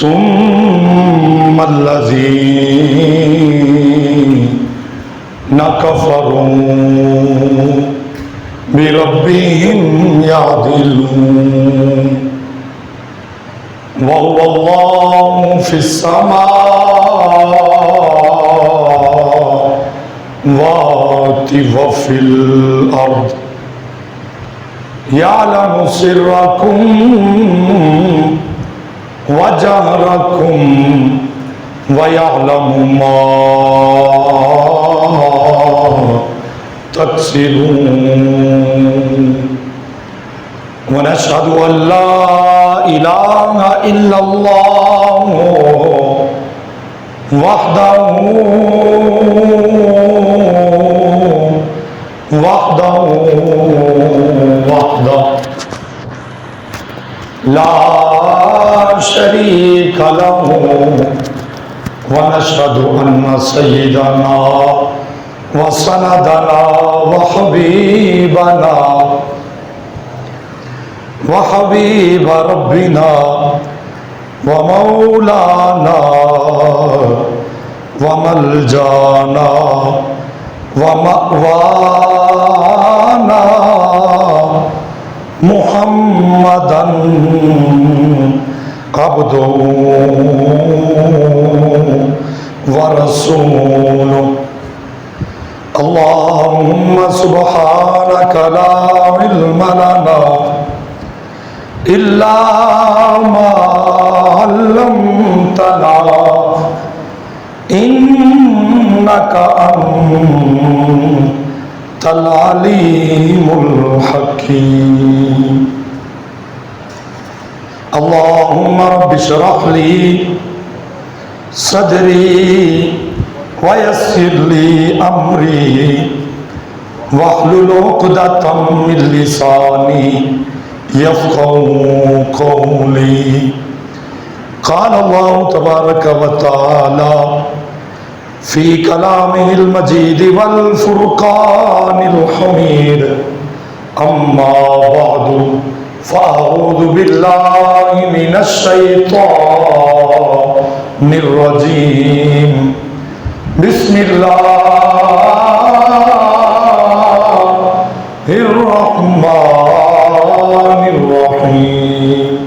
ثم الذين كفروا بربهم يعدلون وهو الله في السماوات وفي الأرض يعلم سركم وجهركم ويعلم ما تكسبون ونشهد أن لا إله إلا الله وحده لا شريك له ونشهد أن سيدنا وسندنا وحبيب ربنا ومولانا وملجانا ومأوانا محمدا عبده ورسوله اللهم سبحانك لا علم لنا إلا ما علمتنا إنك أنت العليم الحكيم اللهم رب اشرح لي صدري ويسر لي أمري واحلل عقدة من لساني يفقهوا قولي قال الله تبارك وتعالى في كلامه المجيد والفرقان الحميد أما بعد فأعوذ بالله من الشيطان الرجيم بسم الله الرحمن الرحيم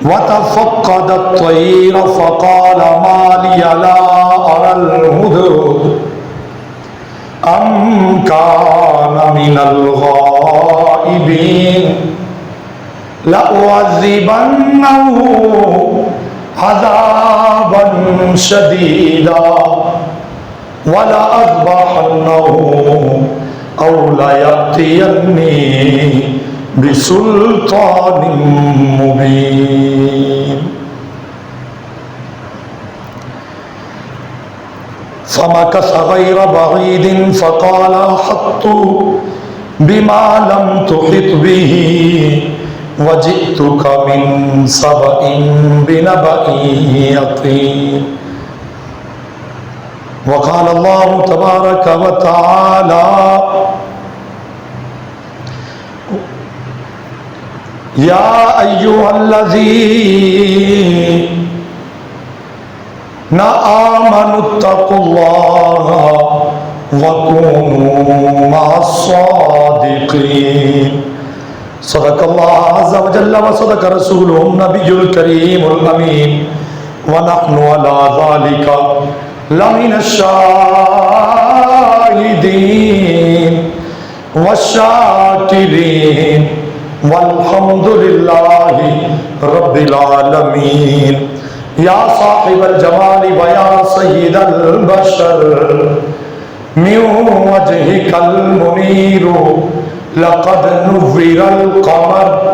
وتفقد الطير فقال ما لي لا أرى الهدهد أم كان من الغائبين لأعذبنه عذابا شديدا ولأذبحنه أو ليأتيني بسلطان مبين فمكث غير بعيد فقال أحطت بما لم تحط به وجئتك من سبأ بنبأ يقين وقال الله تبارك وتعالى يا أيها الذين آمنوا اتقوا الله وكونوا مع الصادقين صدق الله عز وجل وصدق رسوله النبي الكريم الأمين ونحن على ذلك لمن الشاهدين والشاكرين والحمد لله رب العالمين يا صاحب الجمال ويا سيد البشر من وجهك المنير لقد نور القمر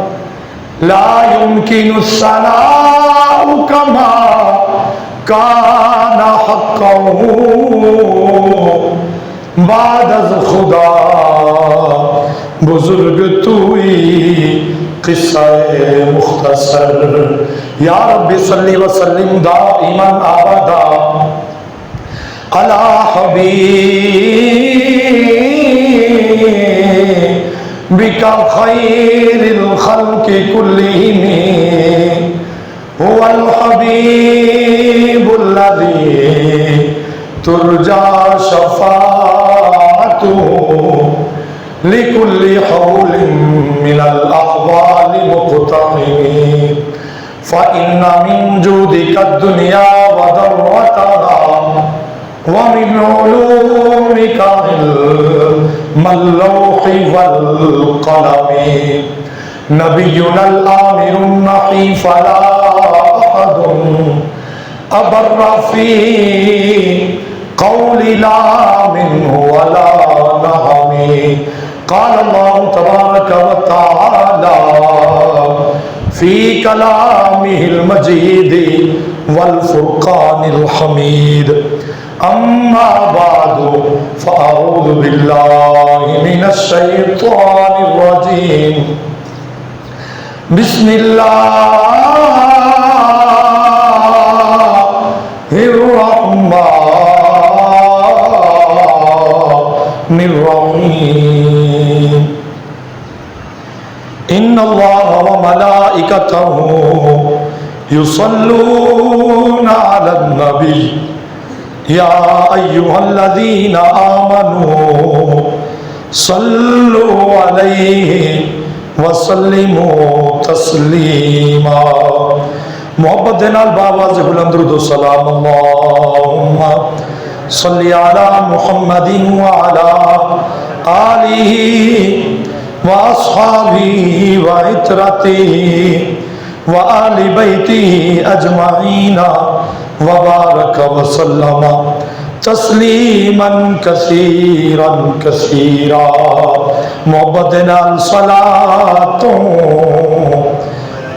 لا يمكن الثناء كما كان حقه بعد از خدا بزرگ توئی قصہ مختصر یا رب صلی وسلم دائما ابدا علی حبیبک خیر الخلق کلهم الحبیب الذی ترجا شفاعتہ لکل حول من الاحوال مقتحم فإن من جودك الدنيا وضرتها ومن علومك علم اللوح والقلم نبينا الآمر النحي فلا أحد أبر في قول لا منه ولا نهم قال الله تبارك وتعالى في كلامه المجيد والفرقان الحميد أما بعد فأعوذ بالله من الشيطان الرجيم بسم الله الرحمن الرحيم إن الله وملائكته يصلون على النبي يا أيها الذين آمنوا صلوا عليه وسلموا تسلیما. محبت نال باواز بلند درود و سلام اللہم صلی علی محمد وعلی آلہ واصحابہ وعترتہ وآل بیتہ اجمعین وبارک وسلم تسلیما کثیرا کثیرا. محبت نال صلاۃ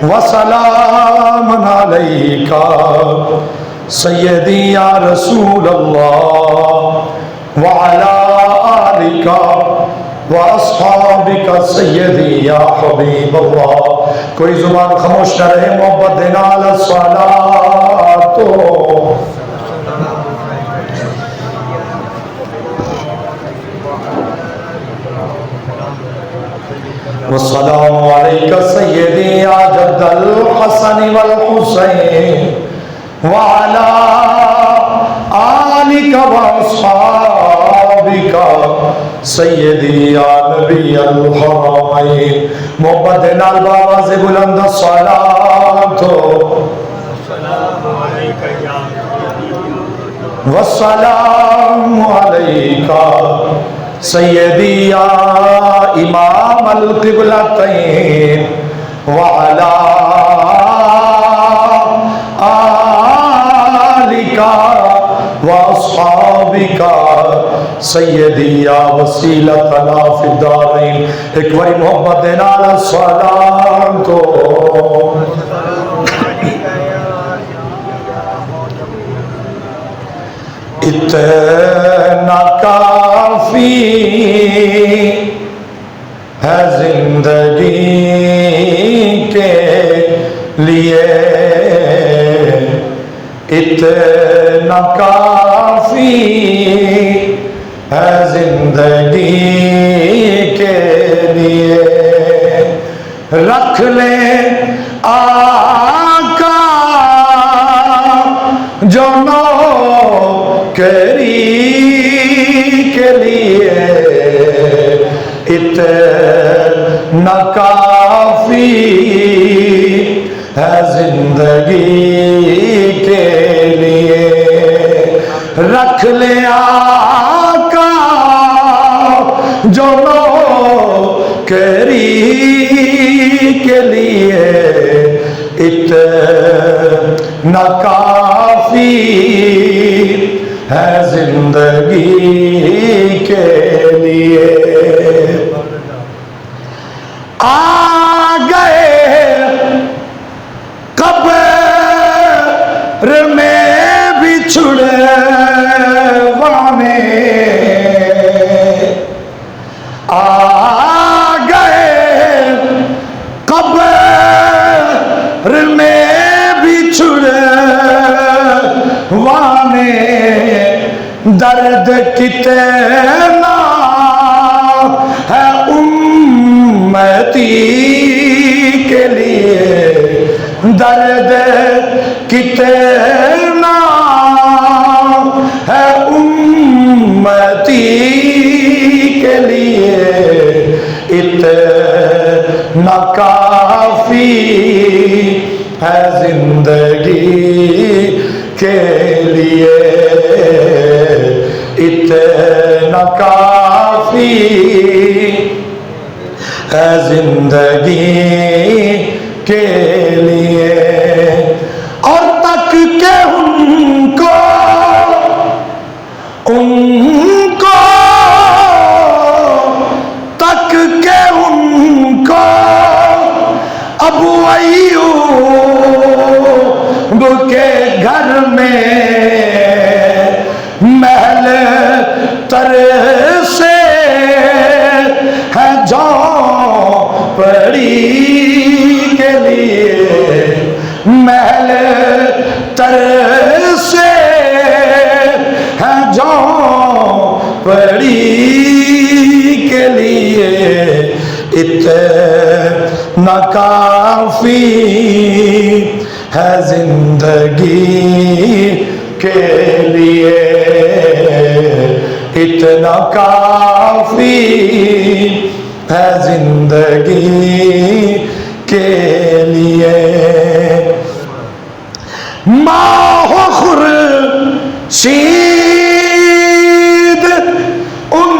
و سلام علیکا سیدی یا رسول اللہ وعلی آلکا واصحابک سیدی یا حبیب اللہ. کوئی زبان خاموش نہ رہے. محبت نال صلاۃ والسلام علیکہ سیدی یا جد الحسن والحسین وعلا آلک واصحابک سیدی یا نبی الحرمین. محبت نال باواز بلند صلاۃ والسلام علیکہ سیدی یا امام القبلتین وعلا آلکا واصحابک سیدی یا وسیلتنا فی الدارین. ایک باری محبت نال صلاۃ اتنا کافی ہے زندگی کے لیے اتنا کافی ہے زندگی کے لیے رکھ لے آقا جو نوکری کے لیے اتنا کافی ہے زندگی کے لیے رکھ لے آقا جو نوکری کے لیے اتنا کافی ہے زندگی کے لیے. آ گئے قبر میں بچھڑوانے آ گئے قبر میں بچھڑوانے درد کتنا ہے امتی کے لیے درد کتنا ہے امتی کے لیے، اتنا کافی ہے زندگی کے لیے، اتنا کافی ہے زندگی کے لیے۔ اور تک کے ان کو تک کے ان کو ابو ایوب کے گھر میں محل تر سے ہے جھونپڑی کے لیے، محل تر سے ہے جھونپڑی کے لیے، اتنا کافی ہے زندگی کے لیے، اتنا کافی ہے زندگی کے لیے۔ ماہ و خورشید ان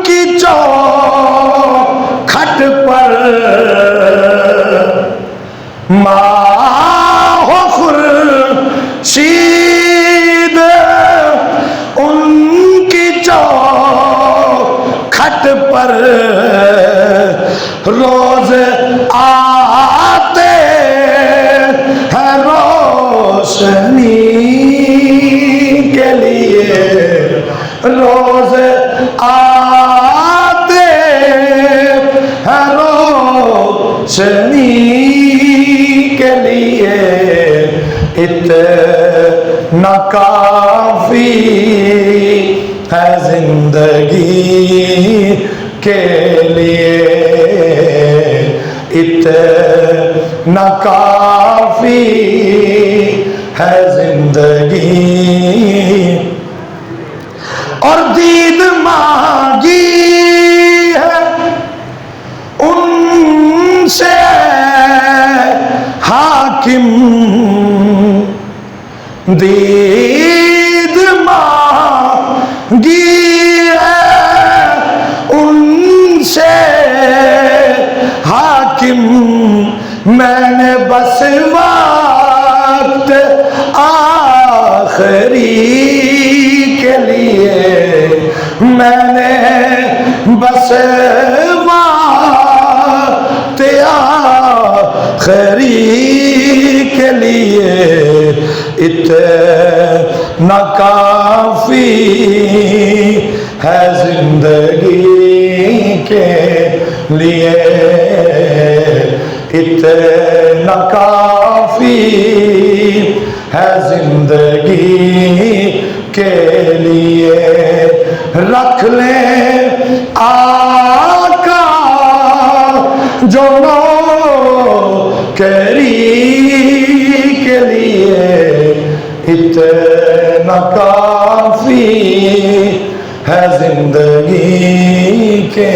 کی چوکھٹ پر، ماہ و خورشید ان کی چوکھٹ پر روز آتے ہیں روشنی کے لیے، روز آتے ہیں روشنی کے لیے، اتنا کافی ہے زندگی کے لیے، اتنا کافی ہے زندگی۔ اور دید مانگی ہے ان سے حاکم، دید مانگی ہے ان سے حاکم، میں نے بس وقت آخری کے لیے، میں نے بس وقت آخری کے لیے، اتنا کافی ہے زندگی کے لیے، اتنا کافی ہے زندگی کے لیے۔ رکھ لیں آقا جو نوکری کے لیے، اتنا کافی ہے زندگی کے